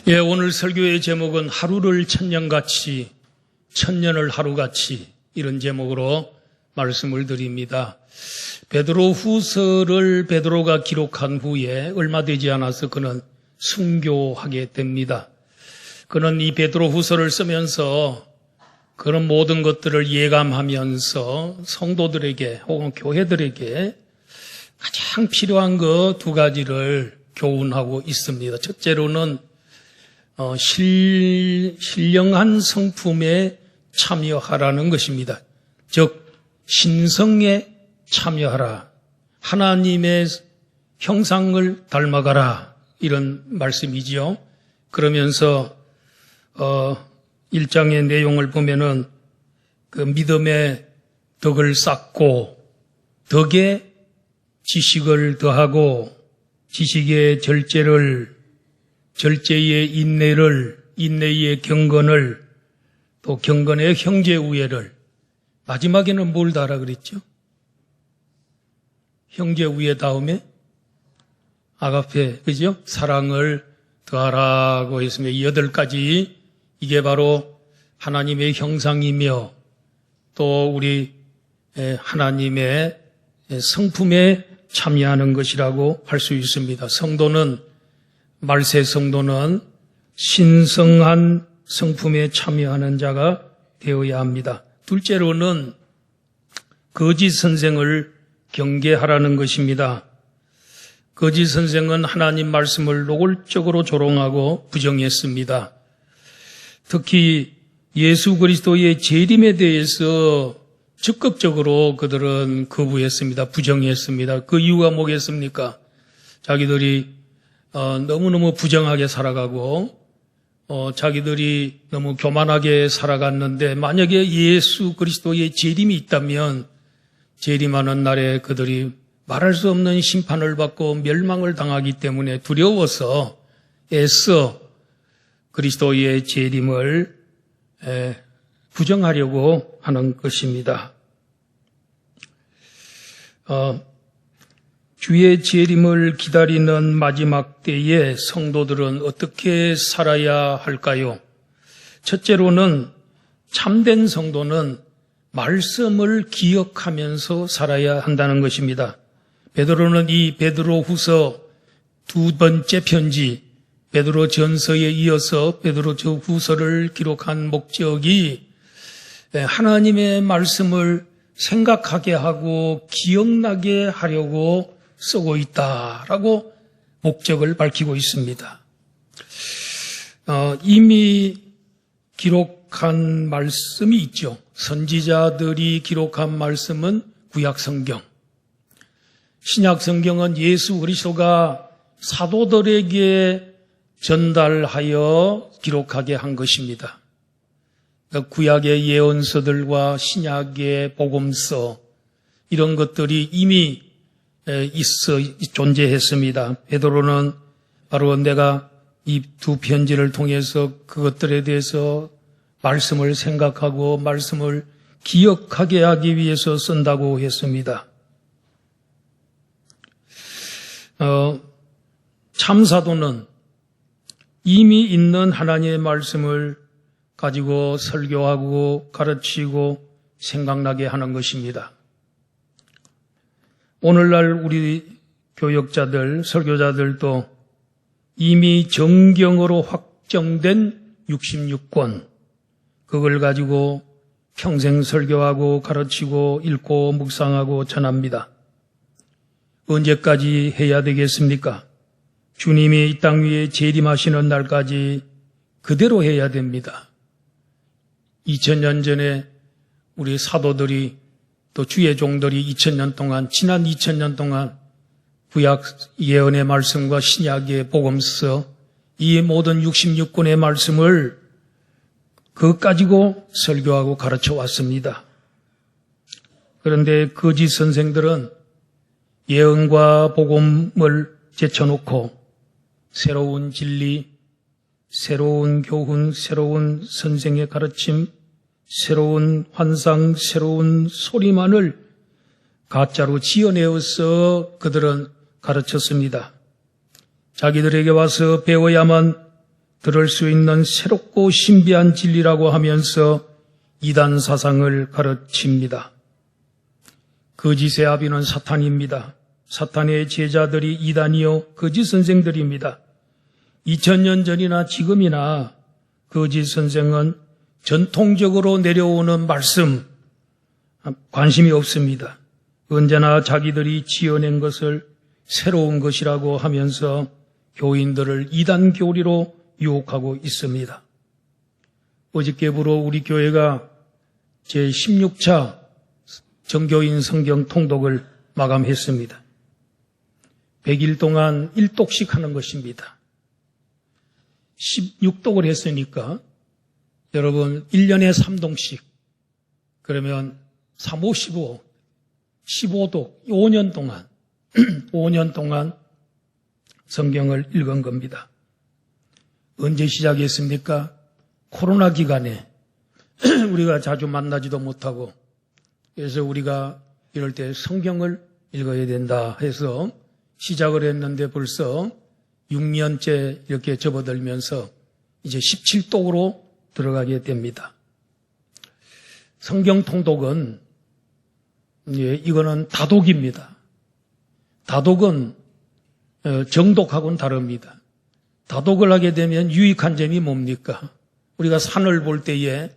예, 오늘 설교의 제목은 하루를 천년같이, 천년을 하루같이, 이런 제목으로 말씀을 드립니다. 베드로 후서를 베드로가 기록한 후에 얼마 되지 않아서 그는 순교하게 됩니다. 그는 이 베드로 후서를 쓰면서 그런 모든 것들을 예감하면서 성도들에게 혹은 교회들에게 가장 필요한 그 두 가지를 교훈하고 있습니다. 첫째로는 신령한 성품에 참여하라는 것입니다. 즉 신성에 참여하라. 하나님의 형상을 닮아가라. 이런 말씀이지요. 그러면서 1장의 내용을 보면은 그 믿음의 덕을 쌓고 덕에 지식을 더하고 지식의 절제를, 절제의 인내를, 인내의 경건을, 또 경건의 형제 우애를, 마지막에는 뭘 더하라 그랬죠? 형제 우애 다음에 아가페, 그죠? 사랑을 더하라고 했으며 이 8가지, 이게 바로 하나님의 형상이며 또 우리 하나님의 성품에 참여하는 것이라고 할 수 있습니다. 성도는, 말세 성도는 신성한 성품에 참여하는 자가 되어야 합니다. 둘째로는 거짓 선생을 경계하라는 것입니다. 거짓 선생은 하나님 말씀을 노골적으로 조롱하고 부정했습니다. 특히 예수 그리스도의 재림에 대해서 적극적으로 그들은 거부했습니다. 부정했습니다. 그 이유가 뭐겠습니까? 자기들이 너무너무 부정하게 살아가고 자기들이 너무 교만하게 살아갔는데 만약에 예수 그리스도의 재림이 있다면 재림하는 날에 그들이 말할 수 없는 심판을 받고 멸망을 당하기 때문에 두려워서 애써 그리스도의 재림을 부정하려고 하는 것입니다. 주의 재림을 기다리는 마지막 때에 성도들은 어떻게 살아야 할까요? 첫째로는 참된 성도는 말씀을 기억하면서 살아야 한다는 것입니다. 베드로는 이 베드로 후서 2번째 편지, 베드로 전서에 이어서 베드로 저 후서를 기록한 목적이 하나님의 말씀을 생각하게 하고 기억나게 하려고 쓰고 있다라고 목적을 밝히고 있습니다. 이미 기록한 말씀이 있죠. 선지자들이 기록한 말씀은 구약성경. 신약성경은 예수 그리스도가 사도들에게 전달하여 기록하게 한 것입니다. 구약의 예언서들과 신약의 복음서 이런 것들이 이미 존재했습니다. 베드로는 바로 내가 이 두 편지를 통해서 그것들에 대해서 말씀을 생각하고 말씀을 기억하게 하기 위해서 쓴다고 했습니다. 참사도는 이미 있는 하나님의 말씀을 가지고 설교하고 가르치고 생각나게 하는 것입니다. 오늘날 우리 교역자들, 설교자들도 이미 정경으로 확정된 66권, 그걸 가지고 평생 설교하고 가르치고 읽고 묵상하고 전합니다. 언제까지 해야 되겠습니까? 주님이 이 땅 위에 재림하시는 날까지 그대로 해야 됩니다. 2000년 전에 우리 사도들이 또 주의 종들이 2000년 동안, 지난 2000년 동안 구약 예언의 말씀과 신약의 복음서, 이 모든 66권의 말씀을 그것 가지고 설교하고 가르쳐 왔습니다. 그런데 거짓 선생들은 예언과 복음을 제쳐놓고 새로운 진리, 새로운 교훈, 새로운 선생의 가르침, 새로운 환상, 새로운 소리만을 가짜로 지어내어서 그들은 가르쳤습니다. 자기들에게 와서 배워야만 들을 수 있는 새롭고 신비한 진리라고 하면서 이단 사상을 가르칩니다. 거짓의 아비는 사탄입니다. 사탄의 제자들이 이단이요 거짓 선생들입니다. 2000년 전이나 지금이나 거짓 선생은 전통적으로 내려오는 말씀 관심이 없습니다. 언제나 자기들이 지어낸 것을 새로운 것이라고 하면서 교인들을 이단 교리로 유혹하고 있습니다. 어저께부로 우리 교회가 제16차 정교인 성경 통독을 마감했습니다. 100일 동안 1독씩 하는 것입니다. 16독을 했으니까 여러분 1년에 3독씩 그러면 3, 5, 15, 15독 5년 동안 5년 동안 성경을 읽은 겁니다. 언제 시작했습니까? 코로나 기간에 우리가 자주 만나지도 못하고 그래서 우리가 이럴 때 성경을 읽어야 된다 해서 시작을 했는데 벌써 6년째 이렇게 접어들면서 이제 17독으로 들어가게 됩니다. 성경 통독은 이거는 다독입니다. 다독은 정독하고는 다릅니다. 다독을 하게 되면 유익한 점이 뭡니까? 우리가 산을 볼 때에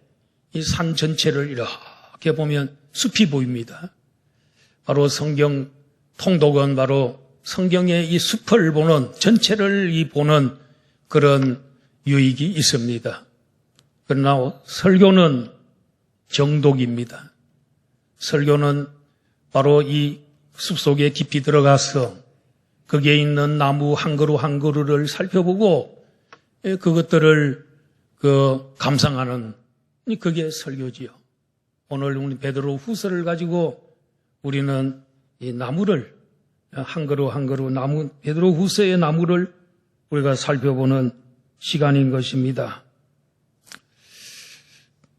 이 산 전체를 이렇게 보면 숲이 보입니다. 바로 성경 통독은 바로 성경의 이 숲을 보는 전체를 보는 그런 유익이 있습니다. 그러나 설교는 정독입니다. 설교는 바로 이 숲속에 깊이 들어가서 거기에 있는 나무 한 그루 한 그루를 살펴보고 그것들을 감상하는 그게 설교지요. 오늘 우리 베드로 후서를 가지고 우리는 이 나무를 한 그루 한 그루 나무 베드로 후서의 나무를 우리가 살펴보는 시간인 것입니다.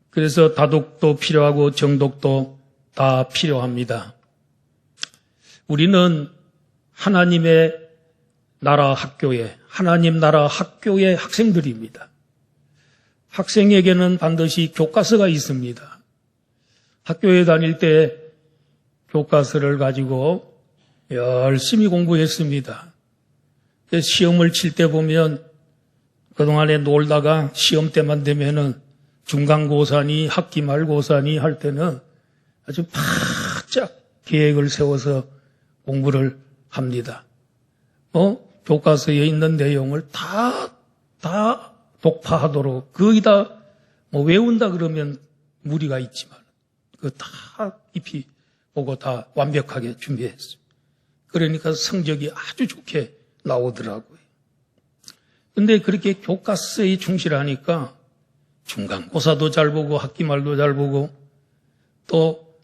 그래서 다독도 필요하고 정독도 다 필요합니다. 우리는 하나님의 나라 학교에 하나님 나라 학교의 학생들입니다. 학생에게는 반드시 교과서가 있습니다. 학교에 다닐 때 교과서를 가지고 열심히 공부했습니다. 시험을 칠 때 보면 그동안에 놀다가 시험 때만 되면은 중간고사니 학기말고사니 할 때는 아주 바짝 계획을 세워서 공부를 합니다. 교과서에 있는 내용을 다 독파하도록 거기다 외운다 그러면 무리가 있지만 그거 다 깊이 보고 다 완벽하게 준비했어요. 그러니까 성적이 아주 좋게 나오더라고요. 근데 그렇게 교과서에 충실하니까 중간고사도 잘 보고 학기말도 잘 보고 또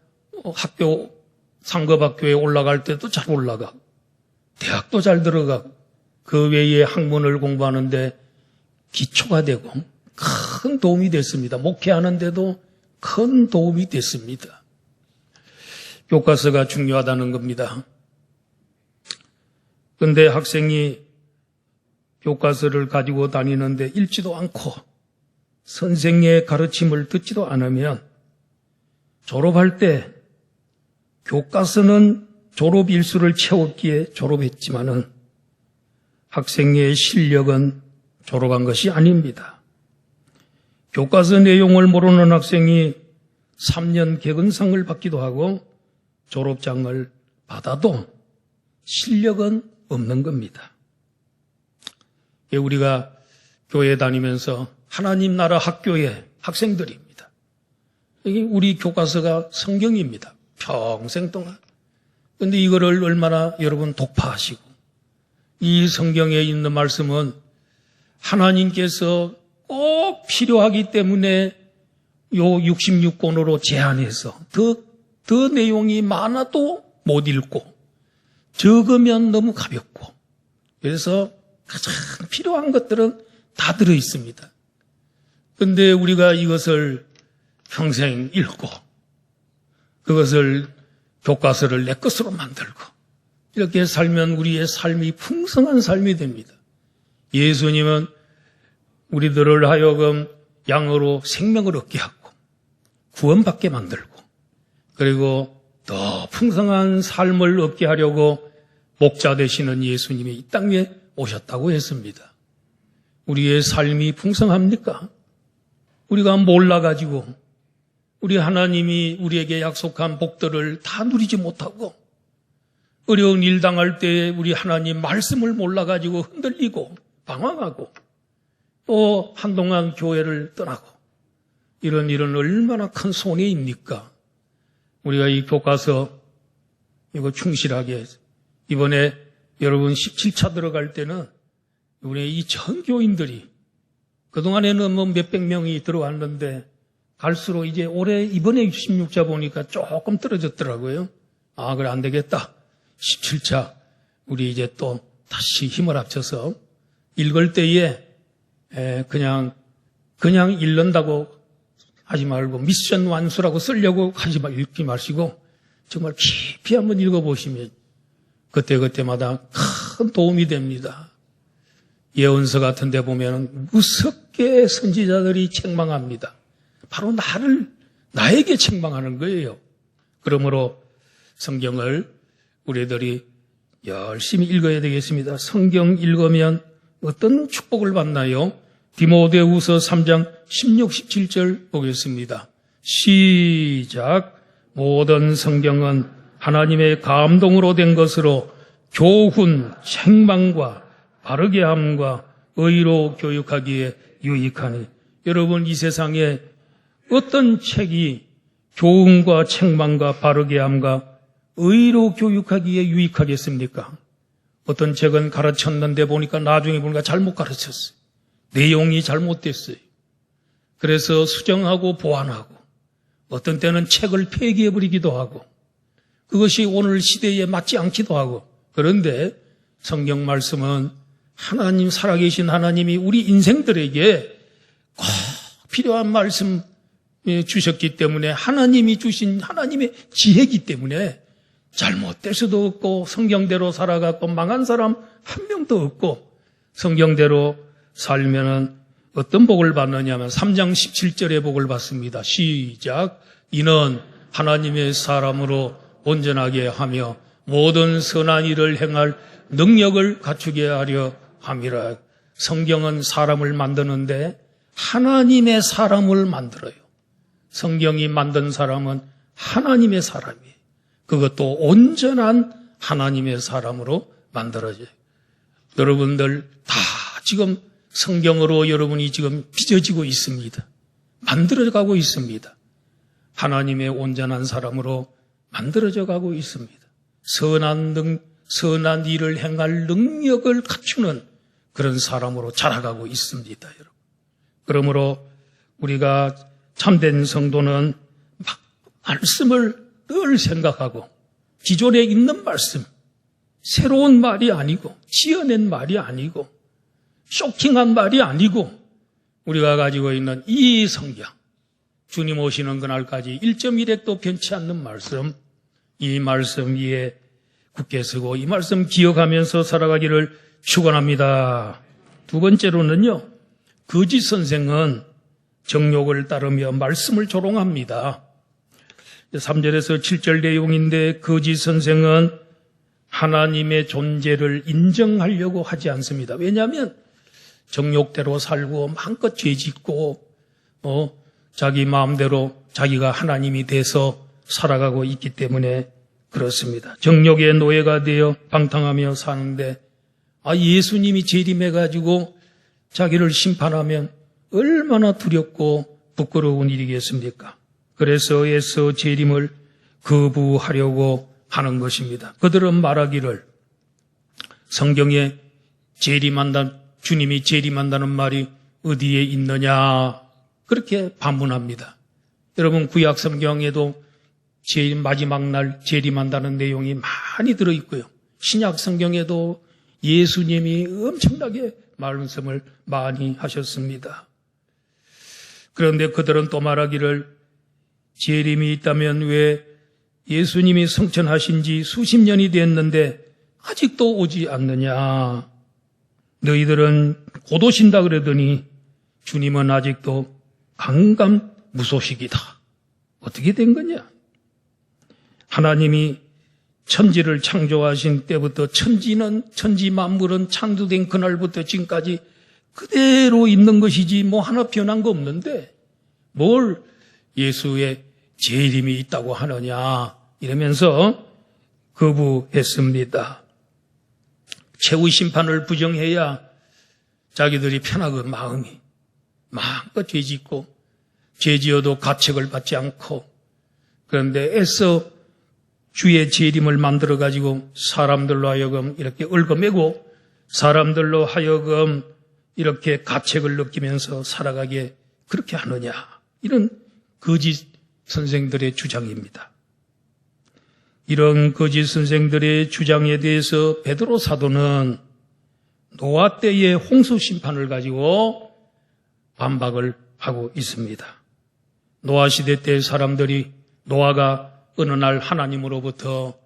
학교 상급학교에 올라갈 때도 잘 올라가고 대학도 잘 들어가고 그 외에 학문을 공부하는데 기초가 되고 큰 도움이 됐습니다. 목회하는데도 큰 도움이 됐습니다. 교과서가 중요하다는 겁니다. 그런데 학생이 교과서를 가지고 다니는데 읽지도 않고 선생의 가르침을 듣지도 않으면 졸업할 때 교과서는 졸업 일수를 채웠기에 졸업했지만은 학생의 실력은 졸업한 것이 아닙니다. 교과서 내용을 모르는 학생이 3년 개근상을 받기도 하고 졸업장을 받아도 실력은 없는 겁니다. 우리가 교회 다니면서 하나님 나라 학교의 학생들입니다. 우리 교과서가 성경입니다. 평생 동안. 그런데 이거를 얼마나 여러분 독파하시고 이 성경에 있는 말씀은 하나님께서 꼭 필요하기 때문에 요 66권으로 제한해서 더 내용이 많아도 못 읽고 적으면 너무 가볍고 그래서 가장 필요한 것들은 다 들어 있습니다. 그런데 우리가 이것을 평생 읽고 그것을 교과서를 내 것으로 만들고 이렇게 살면 우리의 삶이 풍성한 삶이 됩니다. 예수님은 우리들을 하여금 양으로 생명을 얻게 하고 구원받게 만들고 그리고 더 풍성한 삶을 얻게 하려고 목자 되시는 예수님이 이 땅에 오셨다고 했습니다. 우리의 삶이 풍성합니까? 우리가 몰라가지고 우리 하나님이 우리에게 약속한 복들을 다 누리지 못하고 어려운 일 당할 때 우리 하나님 말씀을 몰라가지고 흔들리고 방황하고 또 한동안 교회를 떠나고 이런 일은 얼마나 큰 손해입니까? 우리가 이 교과서 이거 충실하게 이번에 여러분 17차 들어갈 때는 우리 이 전 교인들이 그동안에는 뭐 몇백 명이 들어왔는데 갈수록 이제 올해 이번에 16차 보니까 조금 떨어졌더라고요. 아, 그래 안 되겠다. 17차 우리 이제 또 다시 힘을 합쳐서 읽을 때에 그냥 읽는다고 하지 말고 미션 완수라고 쓰려고 읽지 마시고 정말 깊이 한번 읽어보시면 그때마다 큰 도움이 됩니다. 예언서 같은 데 보면 무섭게 선지자들이 책망합니다. 바로 나에게 책망하는 거예요. 그러므로 성경을 우리들이 열심히 읽어야 되겠습니다. 성경 읽으면 어떤 축복을 받나요? 디모데후서 3장 16, 17절 보겠습니다. 시작. 모든 성경은 하나님의 감동으로 된 것으로 교훈, 책망과 바르게 함과 의로 교육하기에 유익하니. 여러분, 이 세상에 어떤 책이 교훈과 책망과 바르게 함과 의로 교육하기에 유익하겠습니까? 어떤 책은 가르쳤는데 보니까 나중에 보니까 잘못 가르쳤어요. 내용이 잘못됐어요. 그래서 수정하고 보완하고 어떤 때는 책을 폐기해버리기도 하고 그것이 오늘 시대에 맞지 않기도 하고 그런데 성경 말씀은 하나님 살아계신 하나님이 우리 인생들에게 꼭 필요한 말씀 주셨기 때문에 하나님이 주신 하나님의 지혜이기 때문에 잘못될 수도 없고 성경대로 살아갔고 망한 사람 한 명도 없고 성경대로 살면은 어떤 복을 받느냐면 3장 17절의 복을 받습니다. 시작. 이는 하나님의 사람으로 온전하게 하며 모든 선한 일을 행할 능력을 갖추게 하려 함이라. 성경은 사람을 만드는데 하나님의 사람을 만들어요. 성경이 만든 사람은 하나님의 사람이에요. 그것도 온전한 하나님의 사람으로 만들어져요. 여러분들 다 지금 성경으로 여러분이 지금 빚어지고 있습니다. 만들어가고 있습니다. 하나님의 온전한 사람으로 만들어져 가고 있습니다. 선한 일을 행할 능력을 갖추는 그런 사람으로 자라가고 있습니다, 여러분. 그러므로 우리가 참된 성도는 말씀을 늘 생각하고 기존에 있는 말씀, 새로운 말이 아니고 지어낸 말이 아니고 쇼킹한 말이 아니고 우리가 가지고 있는 이 성경, 주님 오시는 그날까지 1.1핵도 변치 않는 말씀, 이 말씀 위에 굳게 서고 이 말씀 기억하면서 살아가기를 축원합니다. 두 번째로는요, 거짓 선생은 정욕을 따르며 말씀을 조롱합니다. 3절에서 7절 내용인데 거짓 선생은 하나님의 존재를 인정하려고 하지 않습니다. 왜냐하면 정욕대로 살고 마음껏 죄짓고 자기 마음대로 자기가 하나님이 돼서 살아가고 있기 때문에 그렇습니다. 정욕의 노예가 되어 방탕하며 사는데 예수님이 재림해가지고 자기를 심판하면 얼마나 두렵고 부끄러운 일이겠습니까? 그래서 애써 재림을 거부하려고 하는 것입니다. 그들은 말하기를 성경에 주님이 재림한다는 말이 어디에 있느냐 그렇게 반문합니다. 여러분 구약 성경에도 마지막 날 재림한다는 내용이 많이 들어있고요. 신약 성경에도 예수님이 엄청나게 말씀을 많이 하셨습니다. 그런데 그들은 또 말하기를 재림이 있다면 왜 예수님이 성천하신 지 수십 년이 됐는데 아직도 오지 않느냐. 너희들은 곧 오신다 그러더니 주님은 아직도 강감무소식이다. 어떻게 된 거냐? 하나님이 천지를 창조하신 때부터 천지 만물은 창조된 그날부터 지금까지 그대로 있는 것이지 뭐 하나 변한 거 없는데 뭘 예수의 재림이 있다고 하느냐 이러면서 거부했습니다. 최후 심판을 부정해야 자기들이 편하고 마음이 마음껏 죄짓고 죄지어도 가책을 받지 않고 그런데 애써 주의 재림을 만들어가지고 사람들로 하여금 이렇게 얽어매고 사람들로 하여금 이렇게 가책을 느끼면서 살아가게 그렇게 하느냐 이런 거짓 선생들의 주장입니다. 이런 거짓 선생들의 주장에 대해서 베드로 사도는 노아 때의 홍수 심판을 가지고 반박을 하고 있습니다. 노아 시대 때 사람들이 노아가 어느 날 하나님으로부터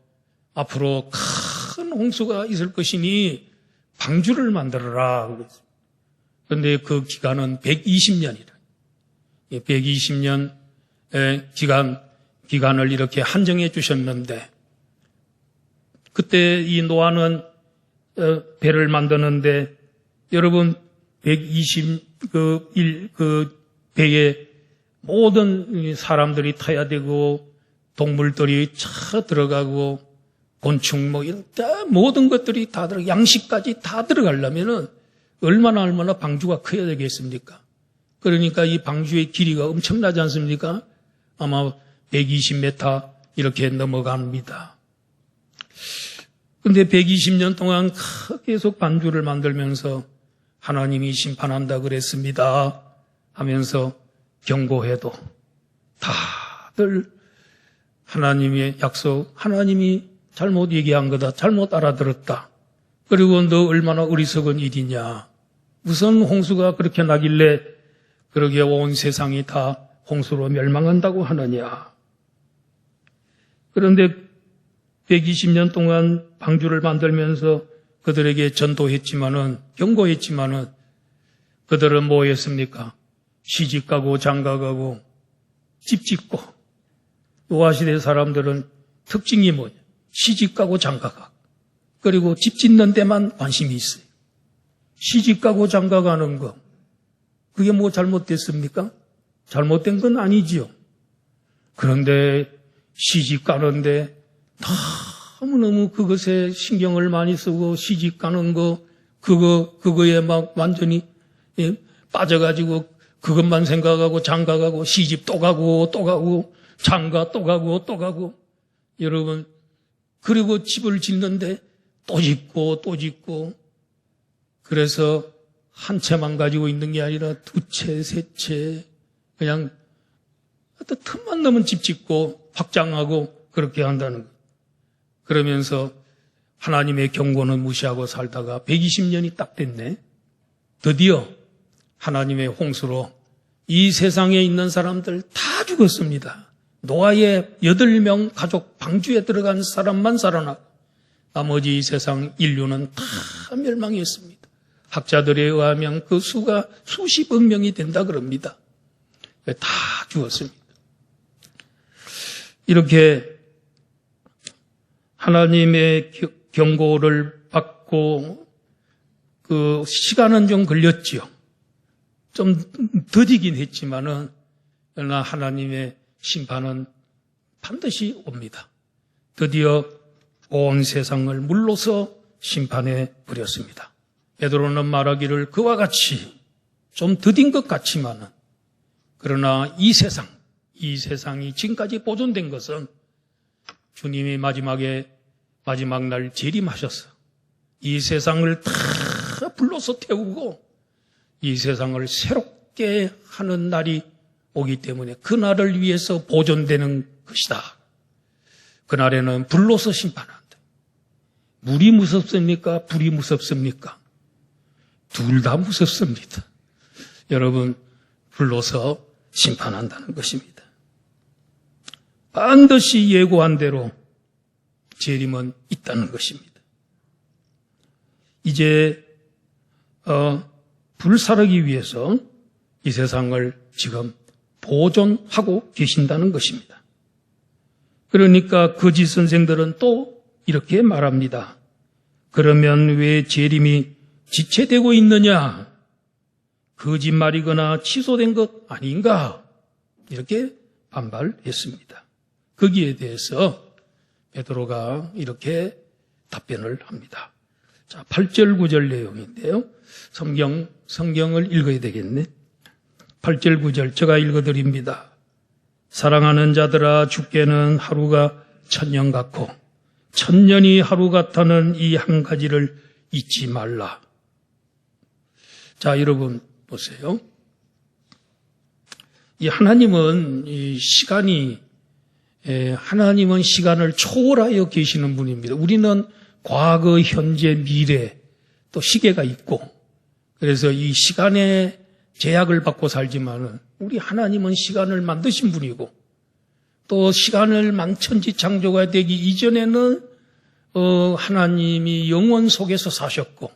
앞으로 큰 홍수가 있을 것이니 방주를 만들어라. 그런데 그 기간은 120년이라. 120년의 기간을 이렇게 한정해 주셨는데 그때 이 노아는 배를 만드는데 여러분 120 배에 모든 사람들이 타야 되고 동물들이 차 들어가고 곤충 뭐 이런 모든 것들이 다 들어 양식까지 다 들어가려면은 얼마나 방주가 커야 되겠습니까? 그러니까 이 방주의 길이가 엄청나지 않습니까? 아마 120m 이렇게 넘어갑니다. 그런데 120년 동안 계속 방주를 만들면서 하나님이 심판한다 그랬습니다 하면서 경고해도 다들 하나님의 약속, 하나님이 잘못 얘기한 거다, 잘못 알아들었다. 그리고 너 얼마나 어리석은 일이냐. 무슨 홍수가 그렇게 나길래 그러게 온 세상이 다 홍수로 멸망한다고 하느냐. 그런데 120년 동안 방주를 만들면서 그들에게 전도했지만은, 경고했지만은 그들은 뭐 했습니까? 시집가고 장가가고 집 짓고 노아시대 사람들은 특징이 뭐냐? 시집가고 장가가고 그리고 집 짓는 데만 관심이 있어요. 시집가고 장가가는 거 그게 뭐 잘못됐습니까? 잘못된 건 아니지요. 그런데 시집가는데 너무너무 그것에 신경을 많이 쓰고 시집가는 거 그거에 막 완전히 빠져가지고 그것만 생각하고 장가가고 시집 또 가고 또 가고 장가 또 가고 또 가고 여러분 그리고 집을 짓는데 또 짓고 또 짓고 그래서 한 채만 가지고 있는 게 아니라 두 채, 세 채 그냥 어떤 틈만 넘은 집 짓고 확장하고 그렇게 한다는 거. 그러면서 하나님의 경고는 무시하고 살다가 120년이 딱 됐네. 드디어 하나님의 홍수로 이 세상에 있는 사람들 다 죽었습니다. 노아의 8명 가족 방주에 들어간 사람만 살아나고 나머지 이 세상 인류는 다 멸망했습니다. 학자들에 의하면 그 수가 수십억 명이 된다 그럽니다. 다 죽었습니다. 이렇게 하나님의 경고를 받고 그 시간은 좀 걸렸지요. 좀 더디긴 했지만은 그러나 하나님의 심판은 반드시 옵니다. 드디어 온 세상을 물로서 심판해 버렸습니다. 베드로는 말하기를 그와 같이 좀 더딘 것 같지만은 그러나 이 세상이 지금까지 보존된 것은 주님이 마지막 날 재림하셔서 이 세상을 다 불러서 태우고 이 세상을 새롭게 하는 날이 오기 때문에 그 날을 위해서 보존되는 것이다. 그날에는 불로서 심판한다. 물이 무섭습니까? 불이 무섭습니까? 둘 다 무섭습니다. 여러분, 불로서 심판한다는 것입니다. 반드시 예고한 대로 재림은 있다는 것입니다. 이제 불사르기 위해서 이 세상을 지금 보존하고 계신다는 것입니다. 그러니까 거짓 선생들은 또 이렇게 말합니다. 그러면 왜 재림이 지체되고 있느냐? 거짓말이거나 취소된 것 아닌가? 이렇게 반발했습니다. 거기에 대해서 베드로가 이렇게 답변을 합니다. 자, 8절 9절 내용인데요. 성경을 읽어야 되겠네. 8절 9절 제가 읽어드립니다. 사랑하는 자들아, 주께는 하루가 천년 같고 천년이 하루 같다는 이 한 가지를 잊지 말라. 자, 여러분 보세요. 이 하나님은 하나님은 시간을 초월하여 계시는 분입니다. 우리는 과거, 현재, 미래 또 시계가 있고, 그래서 이 시간의 제약을 받고 살지만은 우리 하나님은 시간을 만드신 분이고, 또 시간을 만천지 창조가 되기 이전에는 하나님이 영원 속에서 사셨고,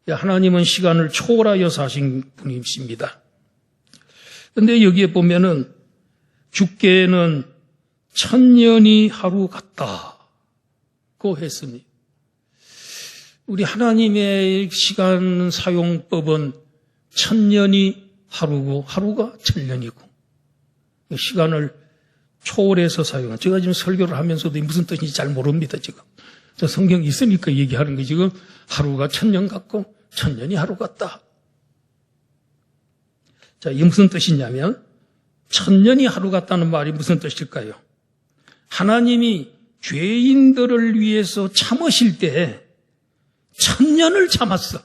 하나님은 시간을 초월하여 사신 분이십니다. 그런데 여기에 보면은 주께는 천년이 하루 같다고 했으니, 우리 하나님의 시간 사용법은 천년이 하루고 하루가 천년이고, 시간을 초월해서 사용한. 제가 지금 설교를 하면서도 무슨 뜻인지 잘 모릅니다, 지금. 저 성경이 있으니까 얘기하는 게 지금 하루가 천년 같고 천년이 하루 같다. 자, 이게 무슨 뜻이냐면, 천년이 하루 같다는 말이 무슨 뜻일까요? 하나님이 죄인들을 위해서 참으실 때 천년을 참았어.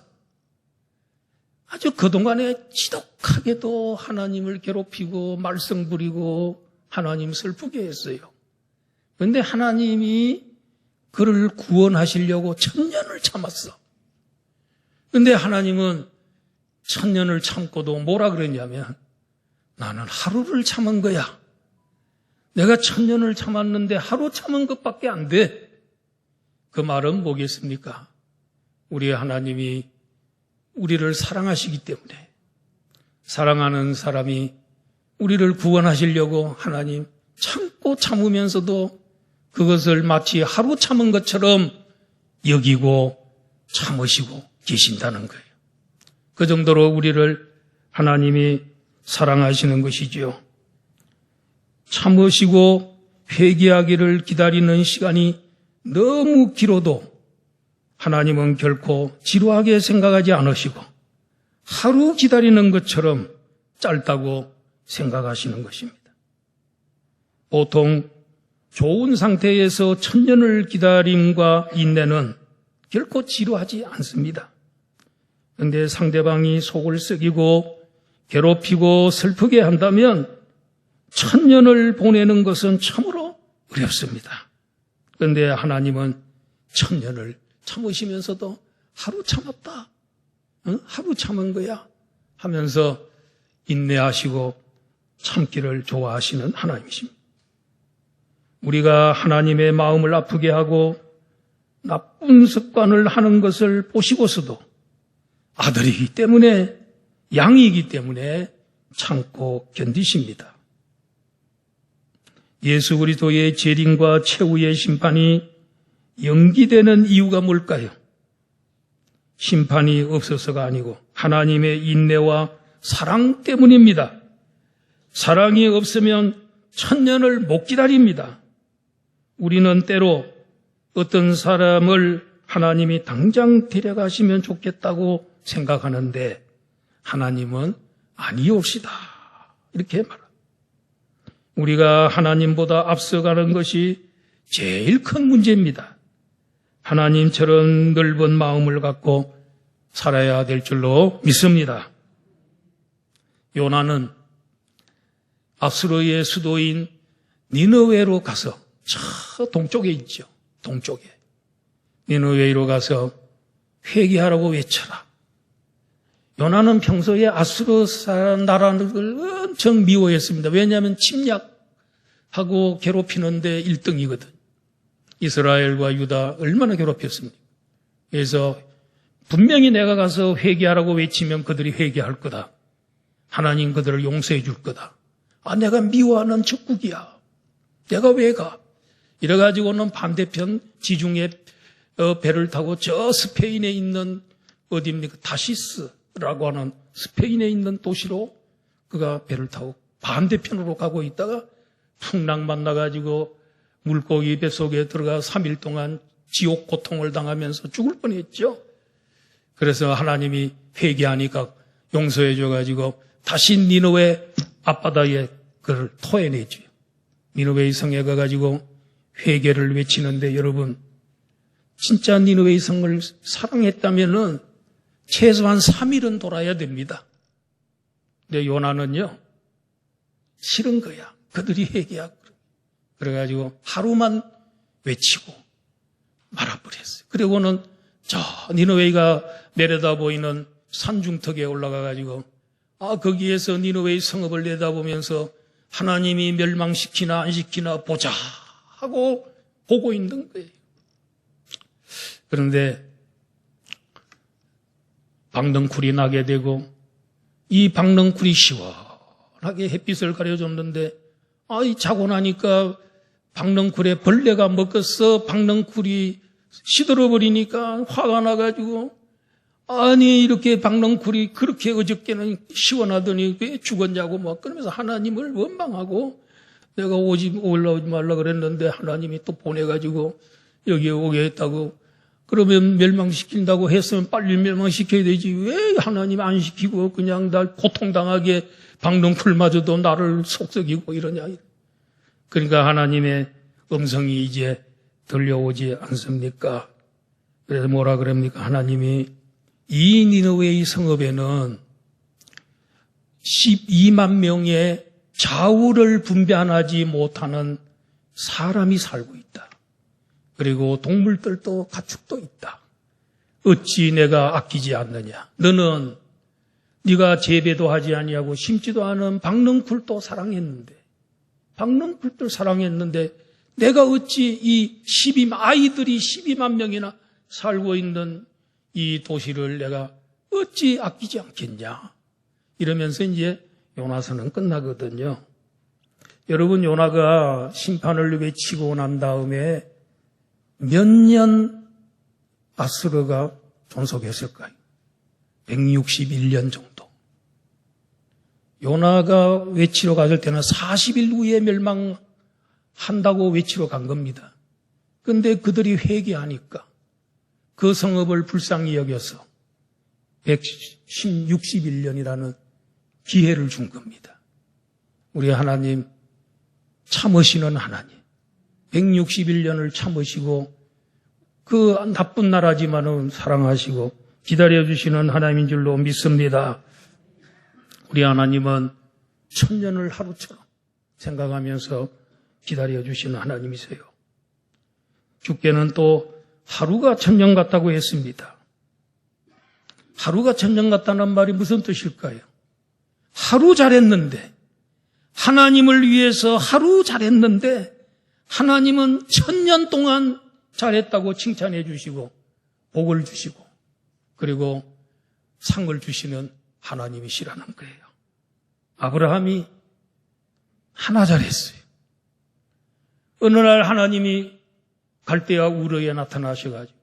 아주 그동안에 지독하게도 하나님을 괴롭히고 말썽 부리고 하나님 슬프게 했어요. 그런데 하나님이 그를 구원하시려고 천년을 참았어. 그런데 하나님은 천년을 참고도 뭐라 그랬냐면, 나는 하루를 참은 거야. 내가 천년을 참았는데 하루 참은 것밖에 안 돼. 그 말은 뭐겠습니까? 우리 하나님이 우리를 사랑하시기 때문에, 사랑하는 사람이 우리를 구원하시려고 하나님 참고 참으면서도 그것을 마치 하루 참은 것처럼 여기고 참으시고 계신다는 거예요. 그 정도로 우리를 하나님이 사랑하시는 것이지요. 참으시고 회개하기를 기다리는 시간이 너무 길어도 하나님은 결코 지루하게 생각하지 않으시고 하루 기다리는 것처럼 짧다고 생각하시는 것입니다. 보통 좋은 상태에서 천년을 기다림과 인내는 결코 지루하지 않습니다. 그런데 상대방이 속을 썩이고 괴롭히고 슬프게 한다면 천년을 보내는 것은 참으로 어렵습니다. 그런데 하나님은 천년을 참으시면서도 하루 참았다. 하루 참은 거야 하면서 인내하시고 참기를 좋아하시는 하나님이십니다. 우리가 하나님의 마음을 아프게 하고 나쁜 습관을 하는 것을 보시고서도 아들이기 때문에, 양이기 때문에 참고 견디십니다. 예수 그리스도의 재림과 최후의 심판이 연기되는 이유가 뭘까요? 심판이 없어서가 아니고 하나님의 인내와 사랑 때문입니다. 사랑이 없으면 천년을 못 기다립니다. 우리는 때로 어떤 사람을 하나님이 당장 데려가시면 좋겠다고 생각하는데 하나님은 아니옵시다. 이렇게 말합니다. 우리가 하나님보다 앞서가는 것이 제일 큰 문제입니다. 하나님처럼 넓은 마음을 갖고 살아야 될 줄로 믿습니다. 요나는 아수르의 수도인 니느웨로 가서, 저 동쪽에 있죠. 동쪽에. 니느웨로 가서 회개하라고 외쳐라. 요나는 평소에 아수르 나라를 엄청 미워했습니다. 왜냐하면 침략하고 괴롭히는데 1등이거든. 이스라엘과 유다 얼마나 괴롭혔습니까? 그래서 분명히 내가 가서 회개하라고 외치면 그들이 회개할 거다. 하나님 그들을 용서해 줄 거다. 아, 내가 미워하는 적국이야. 내가 왜 가? 이래가지고는 반대편 지중해 배를 타고 저 스페인에 있는 어디입니까? 다시스라고 하는 스페인에 있는 도시로 그가 배를 타고 반대편으로 가고 있다가 풍랑 만나가지고 물고기 뱃속에 들어가 3일 동안 지옥 고통을 당하면서 죽을 뻔했죠. 그래서 하나님이 회개하니까 용서해 줘가지고 다시 니느웨 앞바다에 그를 토해내죠. 니느웨 성에 가가지고 회개를 외치는데 여러분 진짜 니느웨 성을 사랑했다면은 최소한 3일은 돌아야 됩니다. 근데 요나는요 싫은 거야. 그들이 회개하고 그래가지고 하루만 외치고 말아버렸어요. 그리고는 저 니느웨가 내려다 보이는 산중턱에 올라가가지고 거기에서 니느웨의 성읍을 내다보면서 하나님이 멸망시키나 안 시키나 보자 하고 보고 있는 거예요. 그런데 박넝쿨이 나게 되고 이 박넝쿨이 시원하게 햇빛을 가려줬는데 자고 나니까 박넝쿨에 벌레가 먹었어. 박넝쿨이 시들어버리니까 화가 나가지고 아니 이렇게 박넝쿨이 그렇게 어저께는 시원하더니 왜 죽었냐고 막 그러면서 하나님을 원망하고 내가 올라오지 말라 그랬는데 하나님이 또 보내가지고 여기에 오게 했다고 그러면 멸망시킨다고 했으면 빨리 멸망시켜야 되지 왜 하나님 안 시키고 그냥 날 고통당하게 박넝쿨마저도 나를 속썩이고 이러냐. 그러니까 하나님의 음성이 이제 들려오지 않습니까? 그래서 뭐라 그럽니까? 하나님이 이 니느웨의 성읍에는 12만 명의 좌우를 분별하지 못하는 사람이 살고 있다. 그리고 동물들도 가축도 있다. 어찌 내가 아끼지 않느냐? 너는 네가 재배도 하지 아니하고 심지도 않은 박넝쿨도 사랑했는데 박넝쿨들 사랑했는데 내가 어찌 이 아이들이 12만 명이나 살고 있는 이 도시를 내가 어찌 아끼지 않겠냐. 이러면서 이제 요나서는 끝나거든요. 여러분 요나가 심판을 외치고 난 다음에 몇 년 아수르가 존속했을까요? 161년 정도. 요나가 외치러 갔을 때는 40일 후에 멸망한다고 외치러 간 겁니다. 그런데 그들이 회개하니까 그 성읍을 불쌍히 여겨서 161년이라는 기회를 준 겁니다. 우리 하나님 참으시는 하나님 161년을 참으시고 그 나쁜 나라지만은 사랑하시고 기다려주시는 하나님인 줄로 믿습니다. 우리 하나님은 천년을 하루처럼 생각하면서 기다려주시는 하나님이세요. 주께는 또 하루가 천년 같다고 했습니다. 하루가 천년 같다는 말이 무슨 뜻일까요? 하루 잘했는데 하나님을 위해서 하루 잘했는데 하나님은 천년 동안 잘했다고 칭찬해 주시고 복을 주시고 그리고 상을 주시는 하나님이시라는 거예요. 아브라함이 하나 잘했어요. 어느 날 하나님이 갈대아 우르에 나타나셔가지고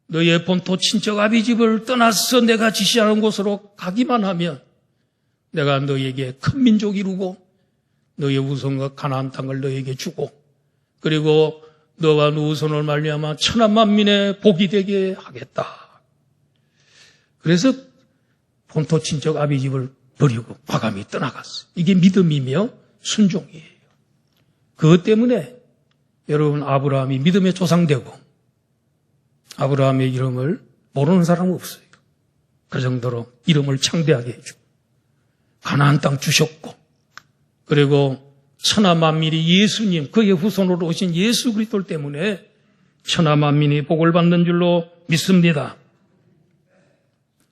너의 본토 친척 아비 집을 떠나서 내가 지시하는 곳으로 가기만 하면 내가 너에게 큰 민족 이루고 너의 후손과 가나안 땅을 너에게 주고 그리고 너와 너 후손을 말미암아 천하 만민의 복이 되게 하겠다. 그래서 본토 친척 아비 집을 버리고 과감히 떠나갔어요. 이게 믿음이며 순종이에요. 그것 때문에 여러분 아브라함이 믿음의 조상되고 아브라함의 이름을 모르는 사람은 없어요. 그 정도로 이름을 창대하게 해주고 가나안 땅 주셨고 그리고 천하 만민이 예수님 그의 후손으로 오신 예수 그리스도 때문에 천하 만민이 복을 받는 줄로 믿습니다.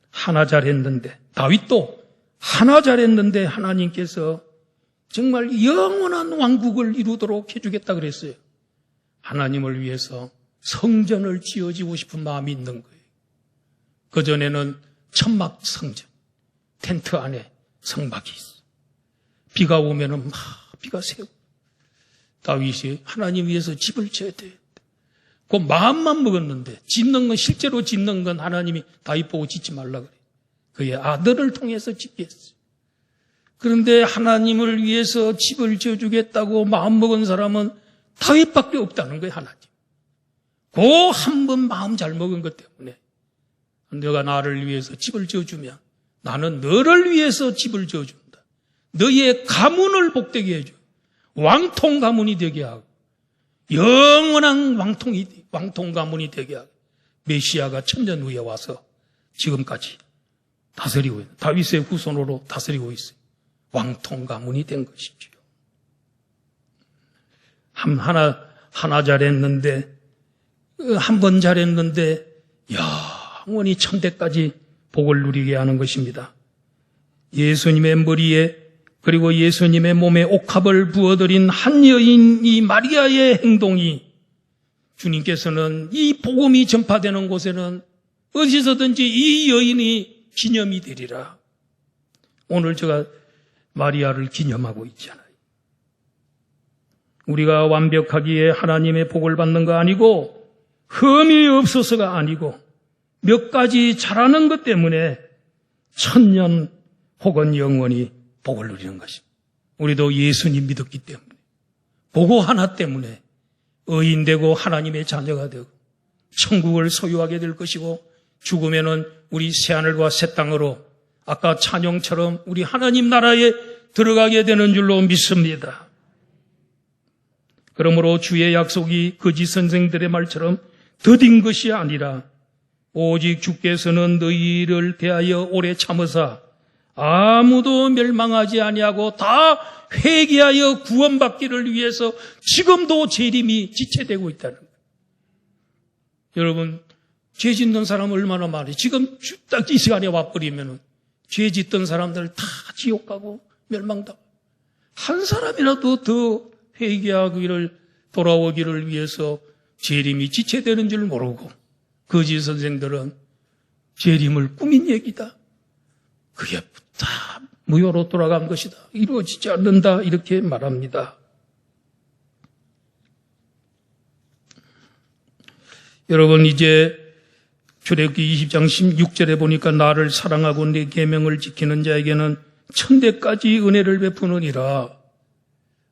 하나 잘했는데 다윗도 하나 잘했는데 하나님께서 정말 영원한 왕국을 이루도록 해주겠다 그랬어요. 하나님을 위해서 성전을 지어지고 싶은 마음이 있는 거예요. 그전에는 천막 성전, 텐트 안에 성막이 있어. 비가 오면은 막 비가 새고. 다윗이 하나님 위해서 집을 지어야 돼. 그 마음만 먹었는데 짓는 건 실제로 짓는 건 하나님이 다윗 보고 짓지 말라 그래. 그의 아들을 통해서 짓게 했어요. 그런데 하나님을 위해서 집을 지어주겠다고 마음먹은 사람은 다윗밖에 없다는 거예요. 하나님. 그 한 번 마음 잘 먹은 것 때문에 너가 나를 위해서 집을 지어주면 나는 너를 위해서 집을 지어준다. 너의 가문을 복되게 해줘. 왕통 가문이 되게 하고 영원한 왕통 가문이 되게 하고 메시아가 천년 후에 와서 지금까지 다스리고 있는 다윗의 후손으로 다스리고 있어요. 왕통 가문이 된 것이지요. 하나 잘했는데 한 번 잘했는데 영원히 천대까지 복을 누리게 하는 것입니다. 예수님의 머리에 그리고 예수님의 몸에 옥합을 부어드린 한 여인 이 마리아의 행동이 주님께서는 이 복음이 전파되는 곳에는 어디서든지 이 여인이 기념이 되리라. 오늘 제가 마리아를 기념하고 있잖아요. 우리가 완벽하기에 하나님의 복을 받는 거 아니고 흠이 없어서가 아니고 몇 가지 잘하는 것 때문에 천년 혹은 영원히 복을 누리는 것입니다. 우리도 예수님 믿었기 때문에 보고 하나 때문에 의인되고 하나님의 자녀가 되고 천국을 소유하게 될 것이고 죽으면은 우리 새하늘과 새 땅으로 아까 찬양처럼 우리 하나님 나라에 들어가게 되는 줄로 믿습니다. 그러므로 주의 약속이 거짓 선생들의 말처럼 더딘 것이 아니라 오직 주께서는 너희를 대하여 오래 참으사 아무도 멸망하지 아니하고 다 회개하여 구원받기를 위해서 지금도 재림이 지체되고 있다는 거예요. 여러분, 죄 짓는 사람 얼마나 많이 지금 딱 이 시간에 와버리면 죄 짓던 사람들 다 지옥 가고 멸망당하고 한 사람이라도 더 회개하기를 돌아오기를 위해서 재림이 지체되는 줄 모르고 거짓 선생들은 재림을 꾸민 얘기다. 그게 다 무효로 돌아간 것이다. 이루어지지 않는다. 이렇게 말합니다. 여러분 이제 출애굽기 20장 16절에 보니까 나를 사랑하고 내 계명을 지키는 자에게는 천대까지 은혜를 베푸느니라.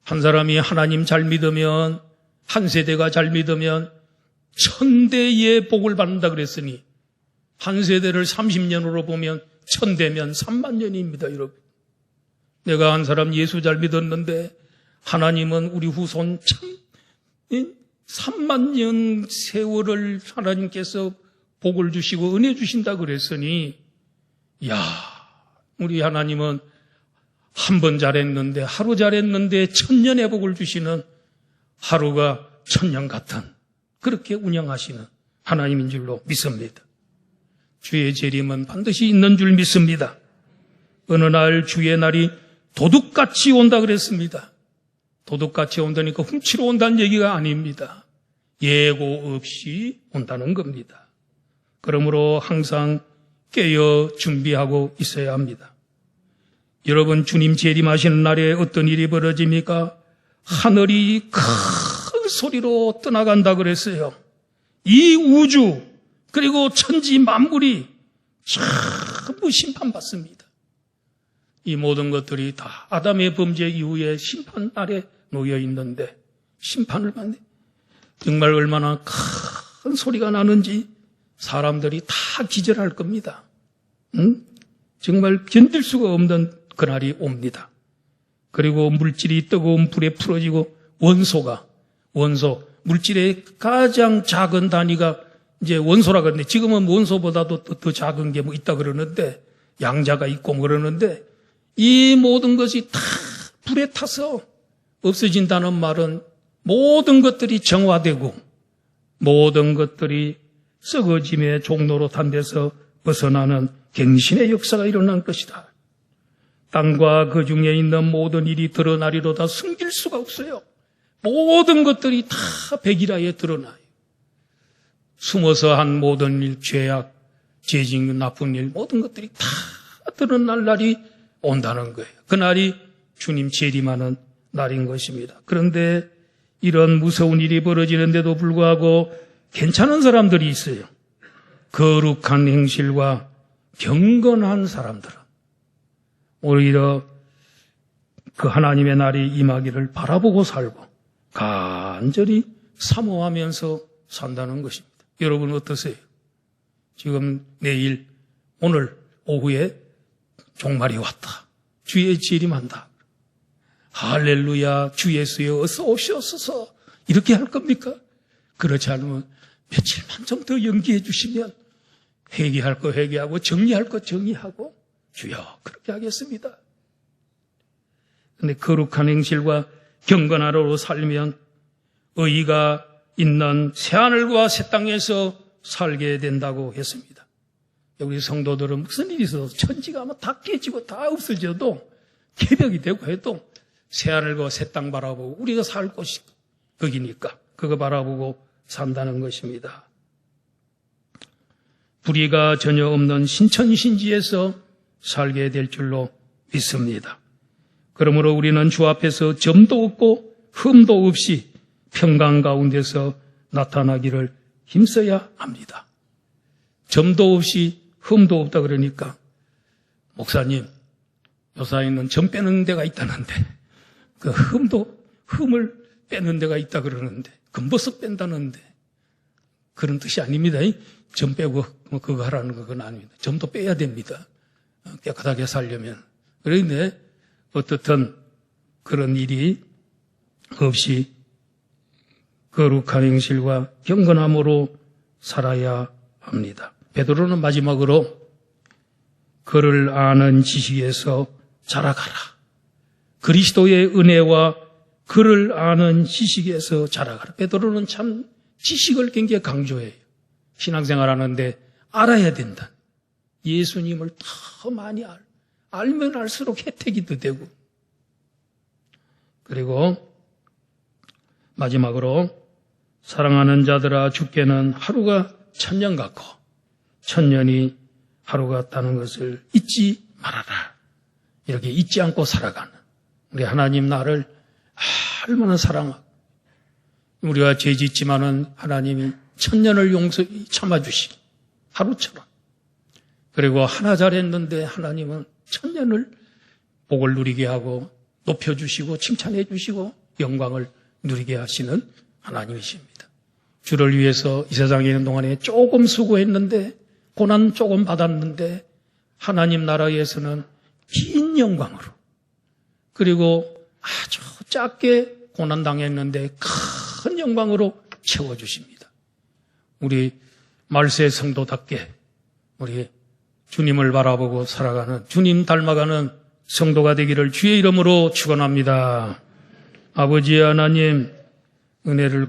한 사람이 하나님 잘 믿으면 한 세대가 잘 믿으면 천대의 복을 받는다 그랬으니 한 세대를 30년으로 보면 천대면 3만 년입니다. 여러분. 내가 한 사람 예수 잘 믿었는데 하나님은 우리 후손 참 3만 년 세월을 하나님께서 복을 주시고 은혜 주신다 그랬으니 우리 하나님은 한 번 잘했는데 하루 잘했는데 천년의 복을 주시는 하루가 천년 같은 그렇게 운영하시는 하나님인 줄로 믿습니다. 주의 재림은 반드시 있는 줄 믿습니다. 어느 날 주의 날이 도둑같이 온다 그랬습니다. 도둑같이 온다니까 훔치러 온다는 얘기가 아닙니다. 예고 없이 온다는 겁니다. 그러므로 항상 깨어 준비하고 있어야 합니다. 여러분 주님 재림하시는 날에 어떤 일이 벌어집니까? 하늘이 큰 소리로 떠나간다 그랬어요. 이 우주 그리고 천지 만물이 전부 심판받습니다. 이 모든 것들이 다 아담의 범죄 이후에 심판 아래 놓여 있는데 심판을 받네. 정말 얼마나 큰 소리가 나는지 사람들이 다 기절할 겁니다. 정말 견딜 수가 없는 그날이 옵니다. 그리고 물질이 뜨거운 불에 풀어지고 원소, 물질의 가장 작은 단위가 이제 원소라 그러는데 지금은 원소보다도 더 작은 게 뭐 있다 그러는데 양자가 있고 뭐 그러는데 이 모든 것이 다 불에 타서 없어진다는 말은 모든 것들이 정화되고 모든 것들이 썩어짐의 종로로 탄 데서 벗어나는 갱신의 역사가 일어날 것이다. 땅과 그 중에 있는 모든 일이 드러나리로다 숨길 수가 없어요. 모든 것들이 다 백일하에 드러나요. 숨어서 한 모든 일, 죄악, 죄짓는 나쁜 일, 모든 것들이 다 드러날 날이 온다는 거예요. 그날이 주님 재림하는 날인 것입니다. 그런데 이런 무서운 일이 벌어지는데도 불구하고 괜찮은 사람들이 있어요. 거룩한 행실과 경건한 사람들은 오히려 그 하나님의 날이 임하기를 바라보고 살고 간절히 사모하면서 산다는 것입니다. 여러분 어떠세요? 지금 내일 오늘 오후에 종말이 왔다. 주의 재림한다. 할렐루야, 주 예수여 어서 오시옵소서. 이렇게 할 겁니까? 그렇지 않으면 며칠만 좀 더 연기해 주시면 회개할 거 회개하고 정리할 거 정리하고 주여 그렇게 하겠습니다. 그런데 거룩한 행실과 경건하로 살면 의의가 있는 새하늘과 새 땅에서 살게 된다고 했습니다. 우리 성도들은 무슨 일이 있어도 천지가 아마 다 깨지고 다 없어져도 개벽이 되고 해도 새하늘과 새 땅 바라보고 우리가 살 곳이 거기니까 그거 바라보고 산다는 것입니다. 불의가 전혀 없는 신천신지에서 살게 될 줄로 믿습니다. 그러므로 우리는 주 앞에서 점도 없고 흠도 없이 평강 가운데서 나타나기를 힘써야 합니다. 점도 없이 흠도 없다 그러니까 목사님, 요사이는 점 빼는 데가 있다는데 그 흠을 빼는 데가 있다 그러는데 금버섯 뺀다는데 그런 뜻이 아닙니다. 점 빼고 그거 하라는 그건 아닙니다. 점도 빼야 됩니다. 깨끗하게 살려면. 그런데 어떻든 그런 일이 없이 거룩한 행실과 경건함으로 살아야 합니다. 베드로는 마지막으로 그를 아는 지식에서 자라가라. 그리스도의 은혜와 그를 아는 지식에서 자라가라. 베드로는 참 지식을 굉장히 강조해요. 신앙생활 하는데 알아야 된다. 예수님을 더 많이 알면 알수록 혜택이 더 되고. 그리고 마지막으로 사랑하는 자들아 주께는 하루가 1000년 같고 1000년이 하루 같다는 것을 잊지 말아라. 이렇게 잊지 않고 살아가는 우리 하나님 나를 얼마나 사랑하고 우리가 죄 짓지만은 하나님이 1000년을 용서히 참아주시고 하루처럼 그리고 하나 잘했는데 하나님은 1000년을 복을 누리게 하고 높여주시고 칭찬해 주시고 영광을 누리게 하시는 하나님이십니다. 주를 위해서 이 세상에 있는 동안에 조금 수고했는데 고난 조금 받았는데 하나님 나라에서는 긴 영광으로 그리고 아주 작게 고난 당했는데 큰 영광으로 채워주십니다. 우리 말세 성도답게 우리 주님을 바라보고 살아가는 주님 닮아가는 성도가 되기를 주의 이름으로 축원합니다. 아버지 하나님 은혜를